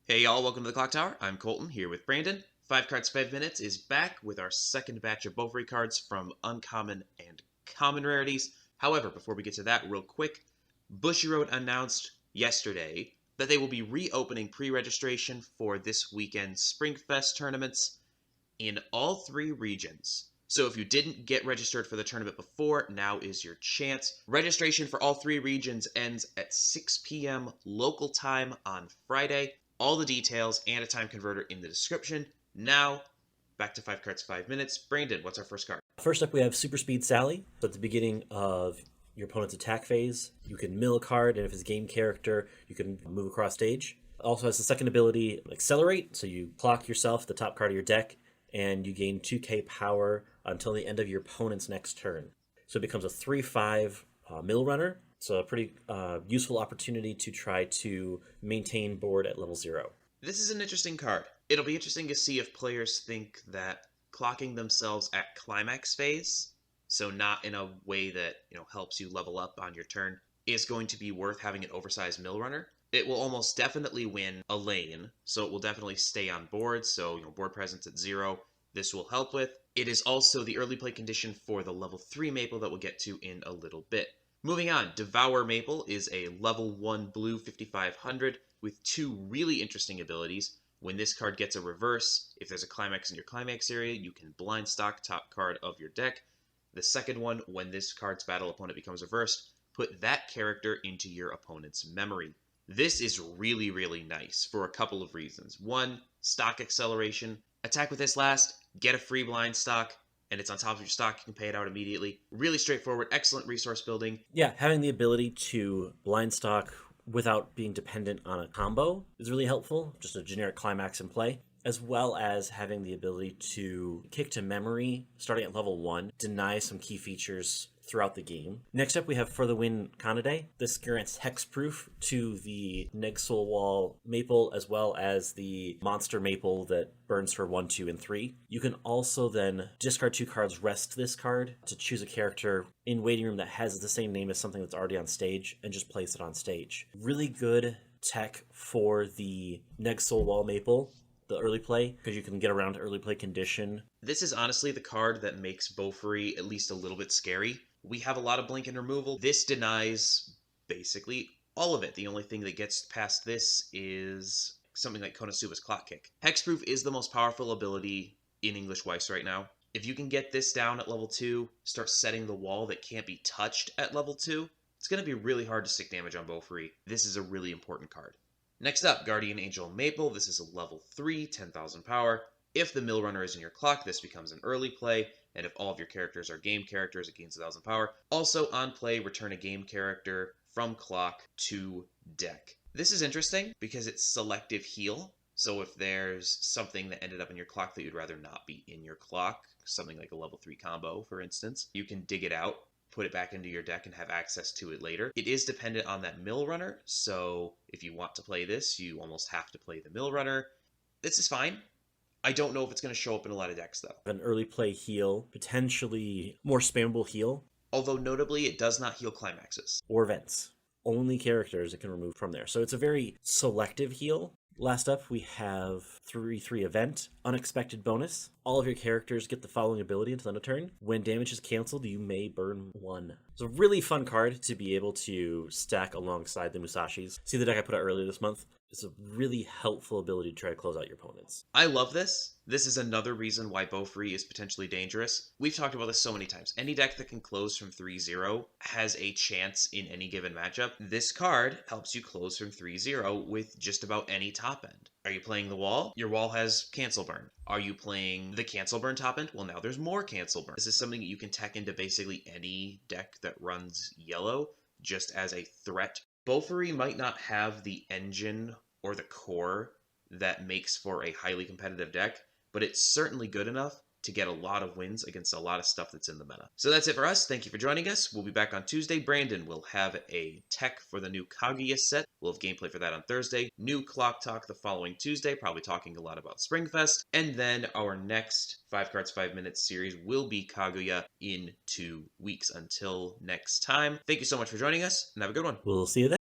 Hey y'all, welcome to the Clock Tower. I'm Colton, here with Brandon. 5 Cards 5 Minutes is back with our second batch of Bofuri cards from Uncommon and Common Rarities. However, before we get to that, real quick, Bushiroad announced yesterday that they will be reopening pre-registration for this weekend's Springfest tournaments in all 3 regions. So if you didn't get registered for the tournament before, now is your chance. Registration for all 3 regions ends at 6 p.m. local time on Friday. All the details and a time converter in the description. Now, back to 5 Cards 5 Minutes. Brandon, what's our first card? First up, we have Super Speed Sally. So at the beginning of your opponent's attack phase, you can mill a card, and if it's a game character, you can move across stage. It also has the second ability, Accelerate, so you clock yourself, the top card of your deck, and you gain 2k power until the end of your opponent's next turn. So it becomes a 3/5 mill runner. So a pretty useful opportunity to try to maintain board at level 0. This is an interesting card. It'll be interesting to see if players think that clocking themselves at climax phase, so not in a way that helps you level up on your turn, is going to be worth having an oversized mill runner. It will almost definitely win a lane, so it will definitely stay on board, so board presence at 0, this will help with. It is also the early play condition for the level 3 Maple that we'll get to in a little bit. Moving on, Devour Maple is a level 1 blue 5500 with 2 really interesting abilities. When this card gets a reverse, if there's a climax in your climax area, you can blind stock top card of your deck. The second one, when this card's battle opponent becomes reversed, put that character into your opponent's memory. This is really, really nice for a couple of reasons. One, stock acceleration. Attack with this last, get a free blind stock, and it's on top of your stock, you can pay it out immediately. Really straightforward, excellent resource building. Yeah, having the ability to blind stock without being dependent on a combo is really helpful, just a generic climax in play, as well as having the ability to kick to memory starting at level 1, deny some key features throughout the game. Next up, we have For the Win Kanade. This grants hexproof to the Neg Soul Wall Maple, as well as the Monster Maple that burns for 1, 2, and 3. You can also then discard 2 cards, rest this card to choose a character in Waiting Room that has the same name as something that's already on stage, and just place it on stage. Really good tech for the Neg Soul Wall Maple, the early play, because you can get around early play condition. This is honestly the card that makes Bofuri at least a little bit scary. We have a lot of blink and removal. This denies basically all of it. The only thing that gets past this is something like Konosuba's Clock Kick. Hexproof is the most powerful ability in English Weiss right now. If you can get this down at level 2, start setting the wall that can't be touched at level 2, it's going to be really hard to stick damage on Bofuri. This is a really important card. Next up, Guardian Angel Maple. This is a level 3, 10,000 power. If the mill runner is in your clock, this becomes an early play, and if all of your characters are game characters, it gains 1,000 power. Also, on play, return a game character from clock to deck. This is interesting because it's selective heal, so if there's something that ended up in your clock that you'd rather not be in your clock, something like a level 3 combo, for instance, you can dig it out, put it back into your deck, and have access to it later. It is dependent on that mill runner, so if you want to play this, you almost have to play the mill runner. This is fine. I don't know if it's going to show up in a lot of decks, though. An early play heal, potentially more spammable heal. Although notably, it does not heal climaxes. Or events. Only characters it can remove from there. So it's a very selective heal. Last up, we have 3/3 event, unexpected bonus. All of your characters get the following ability until end of turn. When damage is canceled, you may burn 1. It's a really fun card to be able to stack alongside the Musashis. See the deck I put out earlier this month? It's a really helpful ability to try to close out your opponents. I love this. This is another reason why Bofuri is potentially dangerous. We've talked about this so many times. Any deck that can close from 3-0 has a chance in any given matchup. This card helps you close from 3-0 with just about any top end. Are you playing the wall? Your wall has cancel burn. Are you playing the cancel burn top end? Well, now there's more cancel burn. This is something that you can tech into basically any deck that runs yellow, just as a threat. Bofuri might not have the engine or the core that makes for a highly competitive deck, but it's certainly good enough to get a lot of wins against a lot of stuff that's in the meta. So that's it for us. Thank you for joining us. We'll be back on Tuesday. Brandon will have a tech for the new Kaguya set. We'll have gameplay for that on Thursday. New Clock Talk the following Tuesday, probably talking a lot about Springfest. And then our next 5 Cards 5 Minutes series will be Kaguya in 2 weeks. Until next time, thank you so much for joining us, and have a good one. We'll see you then.